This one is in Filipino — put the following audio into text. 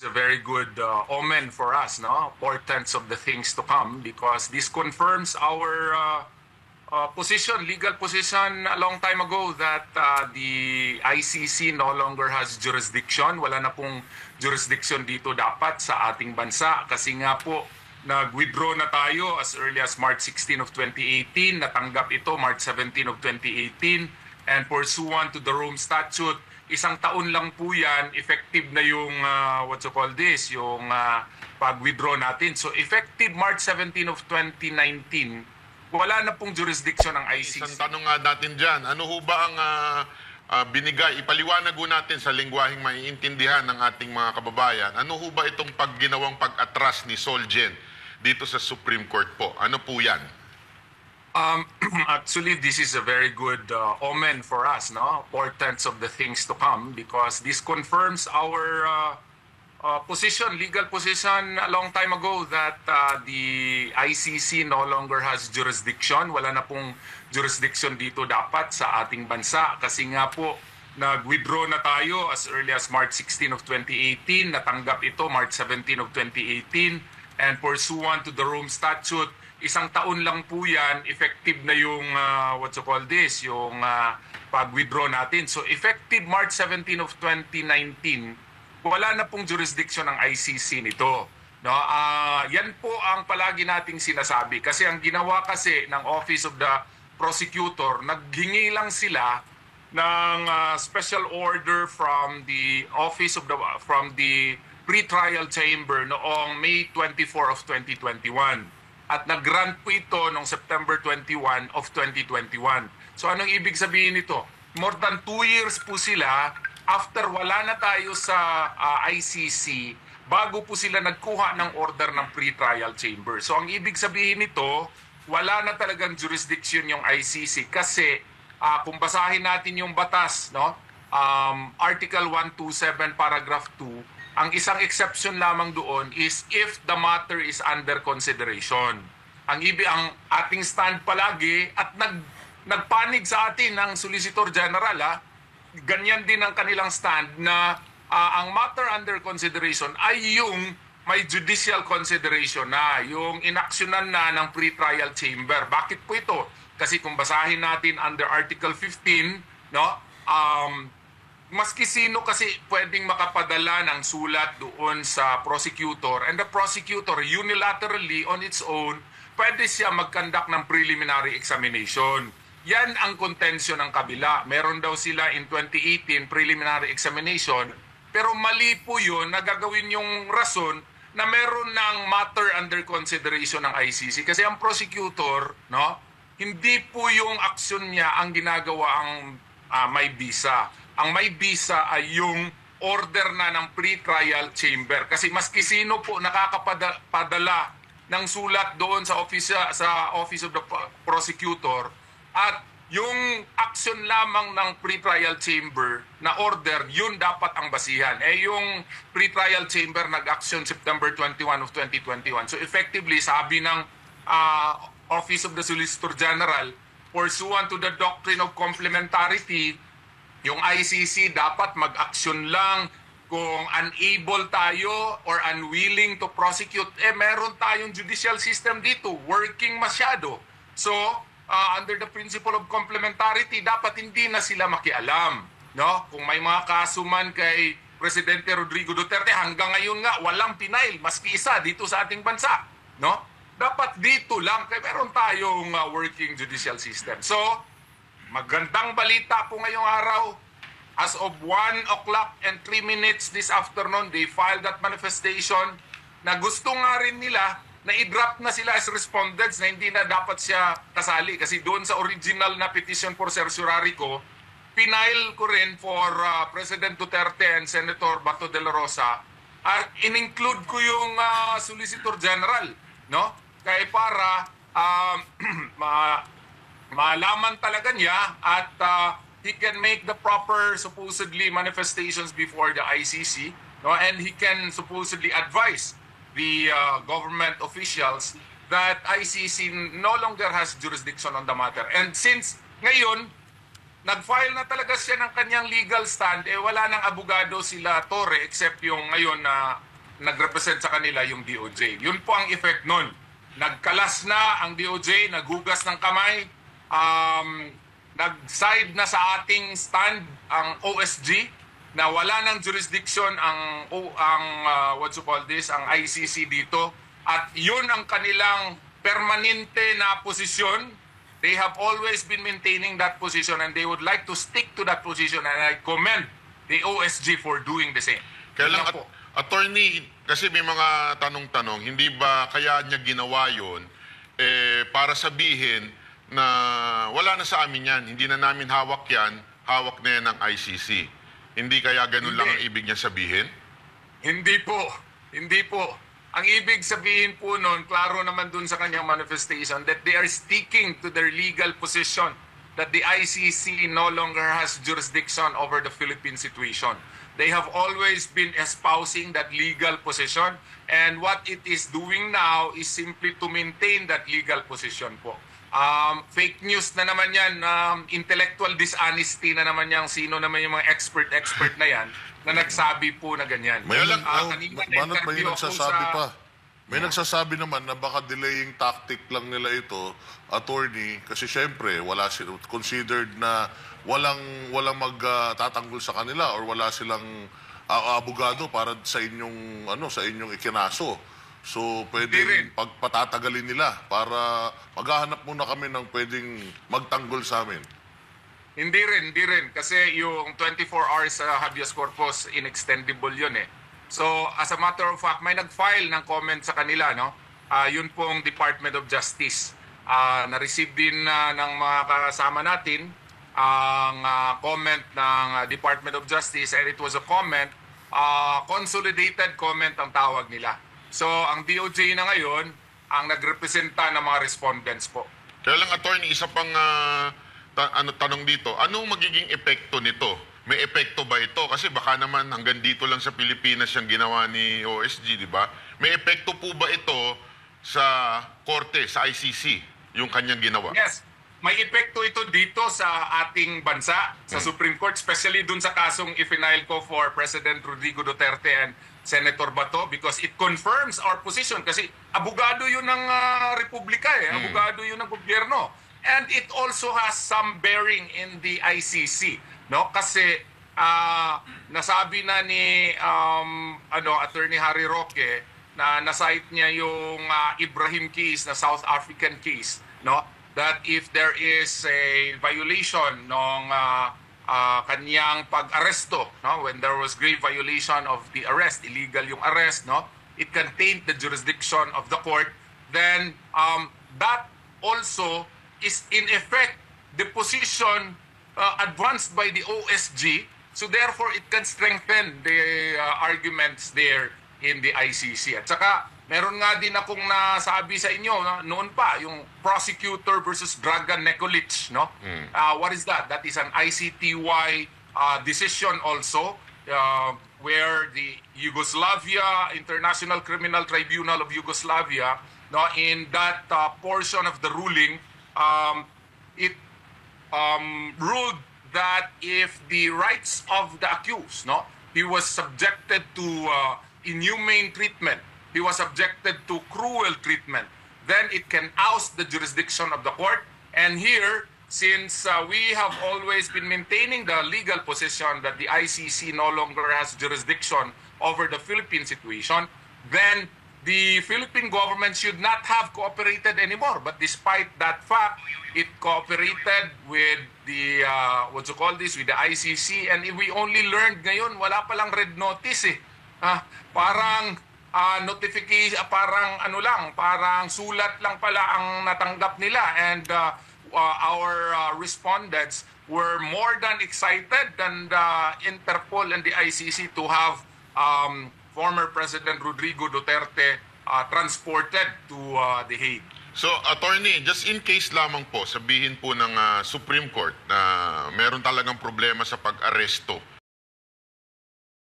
A very good omen for us, no? Portents of the things to come, because this confirms our position, legal position a long time ago that the ICC no longer has jurisdiction. Wala na pong jurisdiction dito dapat sa ating bansa kasi nga po nag-withdraw na tayo as early as March 16 of 2018, natanggap ito March 17 of 2018, and pursuant to the Rome Statute, isang taon lang po yan, effective na yung, yung pag-withdraw natin. So effective March 17 of 2019, wala na pong jurisdiction ng ICC. Isang tanong nga natin dyan, ano ho ba ang binigay, ipaliwanag ho natin sa lingwaheng maiintindihan ng ating mga kababayan, ano ho ba itong pagginawang pag-atras ni Solgen dito sa Supreme Court po? Ano po yan? Actually, this is a very good omen for us, no? Portents of the things to come, because this confirms our position, legal position a long time ago that the ICC no longer has jurisdiction. Wala na pong jurisdiction dito dapat sa ating bansa kasi nga po nag-withdraw na tayo as early as March 16 of 2018, natanggap ito March 17 of 2018, and pursuant to the Rome Statute, isang taon lang po yan, effective na yung yung pag-withdraw natin. So effective March 17 of 2019, wala na pong jurisdiction ng ICC nito. No, yan po ang palagi nating sinasabi kasi ang ginawa kasi ng Office of the Prosecutor, naghingi lang sila ng special order from the Pre-Trial Chamber noong May 24 of 2021. At nag-grant po ito noong September 21 of 2021. So anong ibig sabihin nito? More than 2 years po sila after wala na tayo sa ICC bago po sila nagkuha ng order ng pre-trial chamber. So ang ibig sabihin nito, wala na talagang jurisdiction yung ICC kasi kung basahin natin yung batas, no? Article 127 paragraph 2, ang isang exception lamang doon is if the matter is under consideration. Ang ating stand palagi at nagpanig sa atin ng Solicitor General, ganyan din ang kanilang stand na ang matter under consideration ay yung may judicial consideration na, yung inaksyonan na ng pre-trial chamber. Bakit po ito? Kasi kung basahin natin under Article 15, no? Maski sino kasi pwedeng makapadala ng sulat doon sa prosecutor, and the prosecutor unilaterally on its own, pwede siya mag-conduct ng preliminary examination. Yan ang contention ng kabila. Meron daw sila in 2018 preliminary examination, pero mali po yun na gagawin yung rason na meron ng matter under consideration ng ICC. Kasi ang prosecutor, no, hindi po yung aksyon niya ang ginagawa ang may visa. Ang may visa ay yung order na ng pre-trial chamber. Kasi maski sino po nakakapadala ng sulat doon sa Office of the Prosecutor, at yung action lamang ng pre-trial chamber na order, yun dapat ang basihan. Yung pre-trial chamber nag-action September 21 of 2021. So effectively, sabi ng Office of the Solicitor General, pursuant to the doctrine of complementarity, yung ICC dapat mag-action lang kung unable tayo or unwilling to prosecute. Meron tayong judicial system dito, working masyado. So, under the principle of complementarity, dapat hindi na sila makialam. No? Kung may mga kaso man kay Presidente Rodrigo Duterte, hanggang ngayon nga, walang pinail, maski isa dito sa ating bansa. No? Dapat dito lang, kaya meron tayong working judicial system. So, magandang balita po ngayong araw. As of 1:03 this afternoon, they filed that manifestation na gusto nga rin nila na i-drop na sila as respondents na hindi na dapat siya kasali. Kasi doon sa original na petition for certiorari ko, pinail ko rin for President Duterte and Senator Bato de la Rosa. At in-include ko yung Solicitor General, no? Kaya para malaman talaga niya at he can make the proper supposedly manifestations before the ICC, no? And he can supposedly advise the government officials that ICC no longer has jurisdiction on the matter. And since ngayon, nag-file na talaga siya ng kanyang legal stand, wala nang abogado sila Torre except yung ngayon na nag-represent sa kanila yung DOJ. Yun po ang effect nun. Nagkalas na ang DOJ, naghugas ng kamay, nag-side na sa ating stand ang OSG na wala ng jurisdiction ang ang ICC dito, at yun ang kanilang permanente na posisyon. They have always been maintaining that position and they would like to stick to that position, and I commend the OSG for doing the same. Kaya lang, Yun lang po. attorney, kasi may mga tanong-tanong, hindi ba kaya niya ginawa yun para sabihin na wala na sa amin yan, hindi na namin hawak yan, hawak na yan ng ICC. Hindi kaya ganun lang ang ibig niya sabihin? Hindi po. Hindi po. Ang ibig sabihin po nun, klaro naman dun sa kanyang manifestation, that they are sticking to their legal position, that the ICC no longer has jurisdiction over the Philippine situation. They have always been espousing that legal position, and what it is doing now is simply to maintain that legal position po. Fake news na naman yan, intellectual dishonesty na naman yan, sino naman yung mga expert na yan na nagsabi po na ganyan. May lang, Manat, may nagsasabi pa. May nagsasabi naman na baka delaying tactic lang nila ito, attorney, kasi syempre wala considered na walang magtatanggol sa kanila or wala silang abogado para sa inyong sa inyong ikinaso. So pwedeng pagpatatagalin nila para maghahanap muna kami ng pwedeng magtanggol sa amin. Hindi rin. Kasi yung 24 hours habeas corpus, inextendable yun eh. So, as a matter of fact, may nag-file ng comment sa kanila, no? Yun pong Department of Justice. Na-receive din ng mga kasama natin ang comment ng Department of Justice, and it was a comment, consolidated comment ang tawag nila. So, ang DOJ na ngayon, ang nagrepresenta ng mga respondents po. Kaya lang, attorney, isa pang tanong dito, anong magiging epekto nito? May epekto ba ito? Kasi baka naman hanggang dito lang sa Pilipinas yung ginawa ni OSG, di ba? May epekto po ba ito sa korte, sa ICC, yung kanyang ginawa? Yes. May epekto ito dito sa ating bansa, sa Supreme Court, especially dun sa kasong ifinail ko for President Rodrigo Duterte and Senator Bato, because it confirms our position. Kasi abogado yun ng Republika abogado yun ng gobyerno. And it also has some bearing in the ICC, no? Kasi nasabi na ni Attorney Harry Roque na nasite niya yung Ibrahim case, na South African case, no? That if there is a violation ng kanyang pag-aresto, no? When there was grave violation of the arrest, illegal yung arrest, no? It can taint the jurisdiction of the court. Then that also is in effect the position advanced by the OSG, so therefore it can strengthen the arguments there in the ICC. At saka meron nga din akong nasabi sa inyo noon pa, yung prosecutor versus Dragan Nikolic, no? What is that? That is an ICTY decision also, where the Yugoslavia International Criminal Tribunal of Yugoslavia, no, in that portion of the ruling, it ruled that if the rights of the accused, no, he was subjected to inhumane treatment, he was subjected to cruel treatment, then it can oust the jurisdiction of the court. And here, since we have always been maintaining the legal position that the ICC no longer has jurisdiction over the Philippine situation, then the Philippine government should not have cooperated anymore. But despite that fact, it cooperated with the, with the ICC. And if we only learned ngayon, wala palang red notice eh. Parang notification, parang sulat lang pala ang natanggap nila. And our respondents were more than excited than the Interpol and the ICC to have former President Rodrigo Duterte transported to The Hague. So, attorney, just in case lamang po, sabihin po ng Supreme Court na meron talagang problema sa pag-aresto